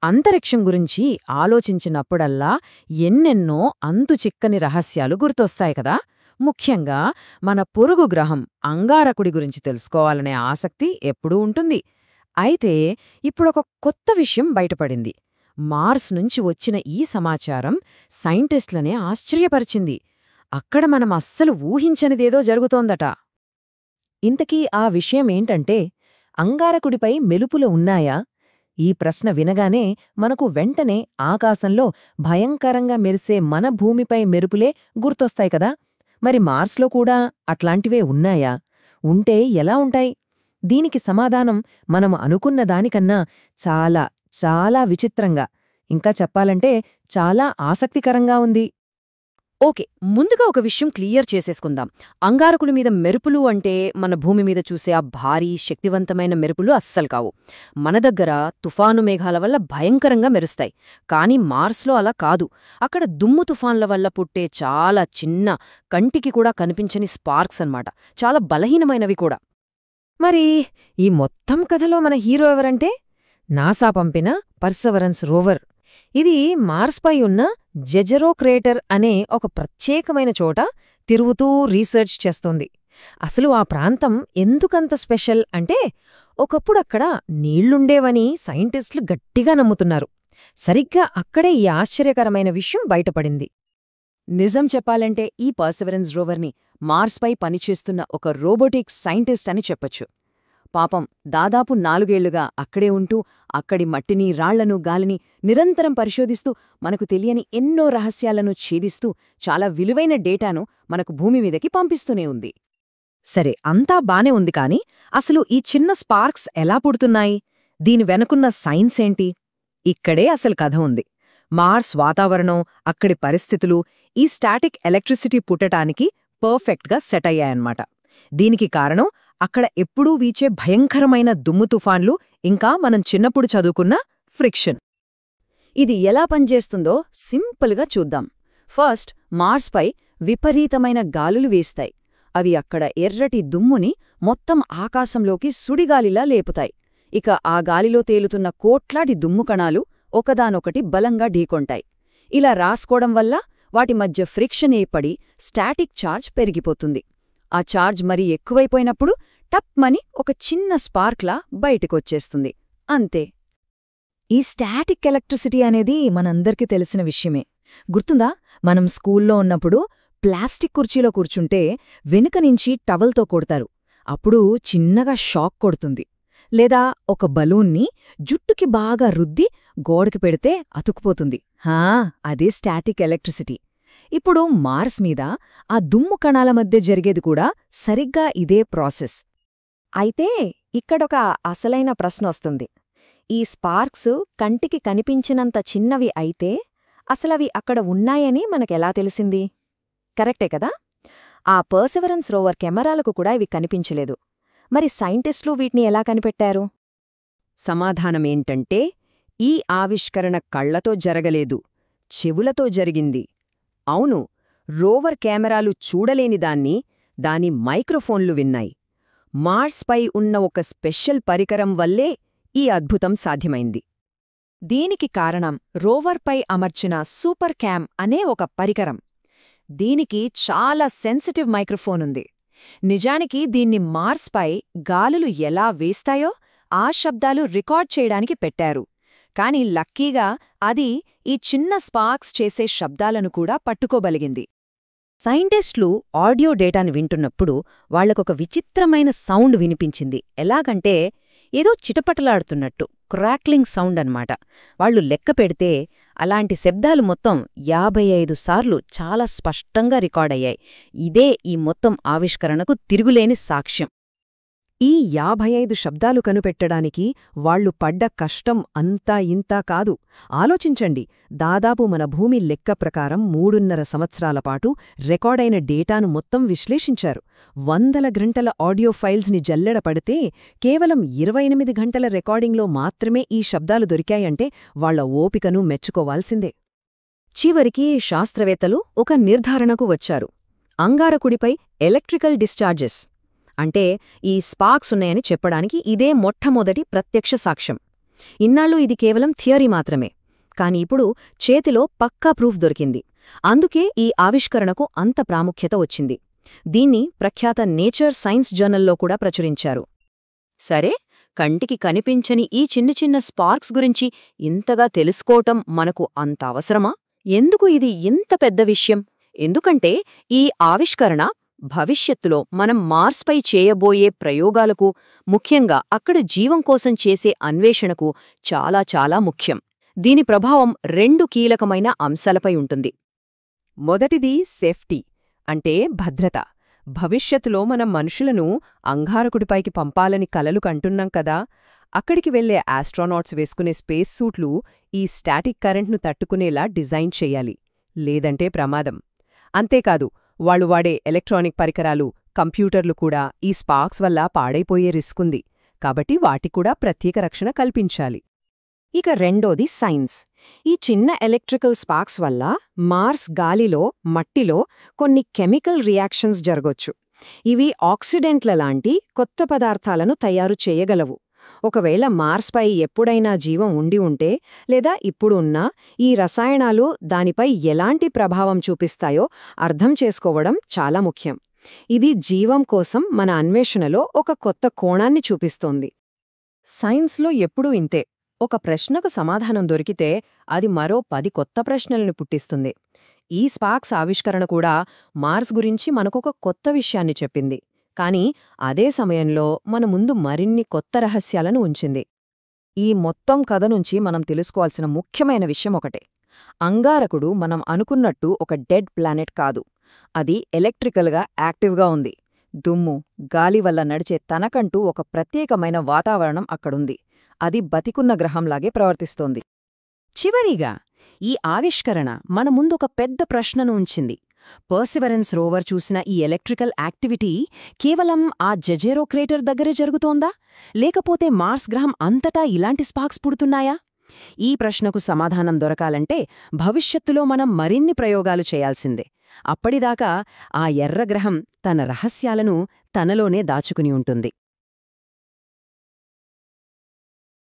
అంతరిక్షం గురించి ఆలోచించినప్పుడల్లా ఎన్నెన్నో అంతుచిక్కని రహస్యాలు గుర్తొస్తాయి కదా. ముఖ్యంగా మన పొరుగు గ్రహం అంగారకుడి గురించి తెలుసుకోవాలనే ఆసక్తి ఎప్పుడూ ఉంటుంది. అయితే ఇప్పుడొక కొత్త విషయం బయటపడింది. మార్స్ నుంచి వచ్చిన ఈ సమాచారం సైంటిస్టులనే ఆశ్చర్యపరిచింది. అక్కడ మనం అస్సలు ఊహించనిదేదో జరుగుతోందట. ఇంతకీ ఆ విషయమేంటంటే, అంగారకుడిపై మెలుపులు ఉన్నాయా? ఈ ప్రశ్న వినగానే మనకు వెంటనే ఆకాశంలో భయంకరంగా మెరిసే మన భూమిపై మెరుపులే గుర్తొస్తాయి కదా. మరి మార్స్లో కూడా అట్లాంటివే ఉన్నాయా? ఉంటే ఎలా ఉంటాయి? దీనికి సమాధానం మనం అనుకున్న దానికన్నా చాలా చాలా విచిత్రంగా, ఇంకా చెప్పాలంటే చాలా ఆసక్తికరంగా ఉంది. ఓకే, ముందుగా ఒక విషయం క్లియర్ చేసేసుకుందాం. అంగారకుడి మీద మెరుపులు అంటే మన భూమి మీద చూసే ఆ భారీ శక్తివంతమైన మెరుపులు అస్సలు కావు. మన దగ్గర తుఫాను మేఘాల వల్ల భయంకరంగా మెరుస్తాయి. కానీ మార్స్లో అలా కాదు. అక్కడ దుమ్ము తుఫాన్ల వల్ల పుట్టే చాలా చిన్న, కంటికి కూడా కనిపించని స్పార్క్స్ అన్నమాట. చాలా బలహీనమైనవి కూడా. మరి ఈ మొత్తం కథలో మన హీరో ఎవరంటే, నాసా పంపిన పర్సెవరెన్స్ రోవర్. ఇది మార్స్పై ఉన్న జెజెరో క్రేటర్ అనే ఒక ప్రత్యేకమైన చోట తిరుగుతూ రీసెర్చ్ చేస్తోంది. అసలు ఆ ప్రాంతం ఎందుకంత స్పెషల్ అంటే, ఒకప్పుడక్కడ నీళ్లుండేవని సైంటిస్టులు గట్టిగా నమ్ముతున్నారు. సరిగ్గా అక్కడే ఈ ఆశ్చర్యకరమైన విషయం బయటపడింది. నిజం చెప్పాలంటే ఈ పర్సెవరెన్స్ రోవర్ని మార్స్పై పనిచేస్తున్న ఒక రోబోటిక్స్ సైంటిస్ట్ అని చెప్పొచ్చు. పాపం దాదాపు 4 ఏళ్లుగా అక్కడే ఉంటూ అక్కడి మట్టిని, రాళ్లను, గాలిని నిరంతరం పరిశోధిస్తూ మనకు తెలియని ఎన్నో రహస్యాలను ఛేదిస్తూ చాలా విలువైన డేటాను మనకు భూమి మీదకి పంపిస్తూనే ఉంది. సరే, అంతా బానే ఉంది కాని అసలు ఈ చిన్న స్పార్క్స్ ఎలా పుడుతున్నాయి? దీని వెనుకున్న సైన్స్ ఏంటి? ఇక్కడే అసలు కథ ఉంది. మార్స్ వాతావరణం, అక్కడి పరిస్థితులు ఈ స్టాటిక్ ఎలక్ట్రిసిటీ పుట్టటానికి పర్ఫెక్ట్గా సెట్ అయ్యాయన్నమాట. దీనికి కారణం అక్కడ ఎప్పుడూ వీచే భయంకరమైన దుమ్ము తుఫాన్లు, ఇంకా మనం చిన్నప్పుడు చదువుకున్న ఫ్రిక్షన్. ఇది ఎలా పనిచేస్తుందో సింపుల్గా చూద్దాం. ఫస్ట్, మార్స్పై విపరీతమైన గాలులు వీస్తాయి. అవి అక్కడ ఎర్రటి దుమ్ముని మొత్తం ఆకాశంలోకి సుడిగాలిలా లేపుతాయి. ఇక ఆ గాలిలో తేలుతున్న కోట్లాది దుమ్ము కణాలు ఒకదానొకటి బలంగా ఢీకొంటాయి. ఇలా రాసుకోవడం వల్ల వాటి మధ్య ఫ్రిక్షన్ ఏర్పడి స్టాటిక్ ఛార్జ్ పెరిగిపోతుంది. ఆ ఛార్జ్ మరీ ఎక్కువైపోయినప్పుడు టప్మని ఒక చిన్న స్పార్క్లా బయటికొచ్చేస్తుంది. అంతే. ఈ స్టాటిక్ ఎలక్ట్రిసిటీ అనేది మనందరికీ తెలిసిన విషయమే. గుర్తుందా, మనం స్కూల్లో ఉన్నప్పుడు ప్లాస్టిక్ కుర్చీలో కూర్చుంటే వెనుక నుంచి టవల్తో కొడతారు. అప్పుడు చిన్నగా షాక్ కొడుతుంది. లేదా ఒక బలూన్ని జుట్టుకి బాగా రుద్ది గోడకి పెడితే అతుకుపోతుంది. అదే స్టాటిక్ ఎలక్ట్రిసిటీ. ఇప్పుడు మార్స్ మీద ఆ దుమ్ము కణాల మధ్య జరిగేది కూడా సరిగ్గా ఇదే ప్రాసెస్. అయితే ఇక్కడొక అసలైన ప్రశ్న వస్తుంది. ఈ స్పార్క్స్ కంటికి కనిపించినంత చిన్నవి అయితే అసలవి అక్కడ ఉన్నాయని మనకెలా తెలిసింది? కరెక్టే కదా. ఆ పర్సెవరెన్స్ రోవర్ కెమెరాలకు కూడా ఇవి కనిపించలేదు. మరి సైంటిస్టులు వీటిని ఎలా కనిపెట్టారు? సమాధానమేంటంటే, ఈ ఆవిష్కరణ కళ్లతో జరగలేదు, చెవులతో జరిగింది. అవును, రోవర్ కెమెరాలు చూడలేనిదాన్ని దాని మైక్రోఫోన్లు విన్నాయి. మార్స్పై ఉన్న ఒక స్పెషల్ పరికరం వల్లే ఈ అద్భుతం సాధ్యమైంది. దీనికి కారణం రోవర్పై అమర్చిన సూపర్ క్యామ్ అనే ఒక పరికరం. దీనికి చాలా సెన్సిటివ్ మైక్రోఫోన్ ఉంది. నిజానికి దీన్ని మార్స్పై గాలులు ఎలా వేస్తాయో ఆ శబ్దాలు రికార్డ్ చేయడానికి పెట్టారు. కాని లక్కీగా అది ఈ చిన్న స్పార్క్స్ చేసే శబ్దాలను కూడా పట్టుకోగలిగింది. సైంటిస్టులు ఆడియో డేటాని వింటున్నప్పుడు వాళ్లకొక విచిత్రమైన సౌండ్ వినిపించింది. ఎలాగంటే ఏదో చిటపటలాడుతున్నట్టు, క్రాక్లింగ్ సౌండ్ అన్నమాట. వాళ్లు లెక్క పెడితే అలాంటి శబ్దాలు మొత్తం 55 సార్లు చాలా స్పష్టంగా రికార్డయ్యాయి. ఇదే ఈ మొత్తం ఆవిష్కరణకు తిరుగులేని సాక్ష్యం. ఈ 55 శబ్దాలు కనిపెట్టడానికి వాళ్లు పడ్డ కష్టం అంతా ఇంతా కాదు. ఆలోచించండి, దాదాపు మన భూమి లెక్క ప్రకారం 3.5 సంవత్సరాల పాటు రికార్డైన డేటాను మొత్తం విశ్లేషించారు. 100 గంటల ఆడియో ఫైల్స్ని జల్లెడ పడితే కేవలం 28 గంటల రికార్డింగ్లో మాత్రమే ఈ శబ్దాలు దొరికాయంటే వాళ్ల ఓపికను మెచ్చుకోవాల్సిందే. చివరికి శాస్త్రవేత్తలు ఒక నిర్ధారణకు వచ్చారు. అంగారకుడిపై ఎలక్ట్రికల్ డిశ్చార్జెస్ అంటే ఈ స్పార్క్స్ ఉన్నాయని చెప్పడానికి ఇదే మొట్టమొదటి ప్రత్యక్ష సాక్ష్యం. ఇన్నాళ్ళు ఇది కేవలం థియరీ మాత్రమే. కాని ఇప్పుడు చేతిలో పక్కా ప్రూఫ్ దొరికింది. అందుకే ఈ ఆవిష్కరణకు అంత ప్రాముఖ్యత వచ్చింది. దీన్ని ప్రఖ్యాత నేచర్ సైన్స్ జర్నల్లో కూడా ప్రచురించారు. సరే, కంటికి కనిపించని ఈ చిన్న చిన్న స్పార్క్స్ గురించి ఇంతగా తెలుసుకోవటం మనకు అంత అవసరమా? ఎందుకు ఇది ఇంత పెద్ద విషయం? ఎందుకంటే ఈ ఆవిష్కరణ భవిష్యత్తులో మనం మార్స్పై చేయబోయే ప్రయోగాలకు, ముఖ్యంగా అక్కడ జీవం కోసం చేసే అన్వేషణకు చాలా చాలా ముఖ్యం. దీని ప్రభావం 2 కీలకమైన అంశాలపై ఉంటుంది. మొదటిది సేఫ్టీ, అంటే భద్రత. భవిష్యత్తులో మనం మనుషులను అంగారకుడిపైకి పంపాలని కలలు కంటున్నాం కదా, అక్కడికి వెళ్లే ఆస్ట్రోనాట్స్ వేసుకునే స్పేస్ సూట్లు ఈ స్టాటిక్ కరెంట్ను తట్టుకునేలా డిజైన్ చెయ్యాలి, లేదంటే ప్రమాదం. అంతేకాదు, వాళ్లు వాడే ఎలక్ట్రానిక్ పరికరాలు, కంప్యూటర్లు కూడా ఈ స్పార్క్స్ వల్ల పాడైపోయే రిస్కుంది. కాబట్టి వాటికూడా ప్రత్యేక రక్షణ కల్పించాలి. ఇక రెండోది సైన్స్. ఈ చిన్న ఎలక్ట్రికల్ స్పార్క్స్ వల్ల మార్స్ గాలిలో, మట్టిలో కొన్ని కెమికల్ రియాక్షన్స్ జరగొచ్చు. ఇవి ఆక్సిడెంట్ల లాంటి కొత్త పదార్థాలను తయారు చేయగలవు. ఒకవేళ మార్స్పై ఎప్పుడైనా జీవం ఉండి ఉంటే, లేదా ఇప్పుడు ఉన్నా, ఈ రసాయనాలు దానిపై ఎలాంటి ప్రభావం చూపిస్తాయో అర్థం చేసుకోవడం చాలా ముఖ్యం. ఇది జీవం కోసం మన అన్వేషణలో ఒక కొత్త కోణాన్ని చూపిస్తోంది. సైన్స్లో ఎప్పుడూ ఇంతే. ఒక ప్రశ్నకు సమాధానం దొరికితే అది మరో 10 కొత్త ప్రశ్నలను పుట్టిస్తుంది. ఈ స్పార్క్స్ ఆవిష్కరణ కూడా మార్స్ గురించి మనకొక కొత్త విషయాన్ని చెప్పింది. కానీ అదే సమయంలో మన ముందు మరిన్ని కొత్త రహస్యాలను ఉంచింది. ఈ మొత్తం కథ నుంచి మనం తెలుసుకోవాల్సిన ముఖ్యమైన విషయం ఒకటే. అంగారకుడు మనం అనుకున్నట్టు ఒక డెడ్ ప్లానెట్ కాదు. అది ఎలక్ట్రికల్గా యాక్టివ్గా ఉంది. దుమ్ము, గాలి వల్ల నడిచే తనకంటూ ఒక ప్రత్యేకమైన వాతావరణం అక్కడుంది. అది బతికున్న గ్రహంలాగే ప్రవర్తిస్తోంది. చివరిగా ఈ ఆవిష్కరణ మన ముందొక పెద్ద ప్రశ్నను ఉంచింది. పర్సివరెన్స్ రోవర్ చూసిన ఈ ఎలక్ట్రికల్ యాక్టివిటీ కేవలం ఆ జెజెరో క్రేటర్ దగ్గరే జరుగుతోందా, లేకపోతే మార్స్ గ్రహం అంతటా ఇలాంటి స్పార్క్స్ పుడుతున్నాయా? ఈ ప్రశ్నకు సమాధానం దొరకాలంటే భవిష్యత్తులో మనం మరిన్ని ప్రయోగాలు చేయాల్సిందే. అప్పటిదాకా ఆ ఎర్రగ్రహం తన రహస్యాలను తనలోనే దాచుకుని ఉంటుంది.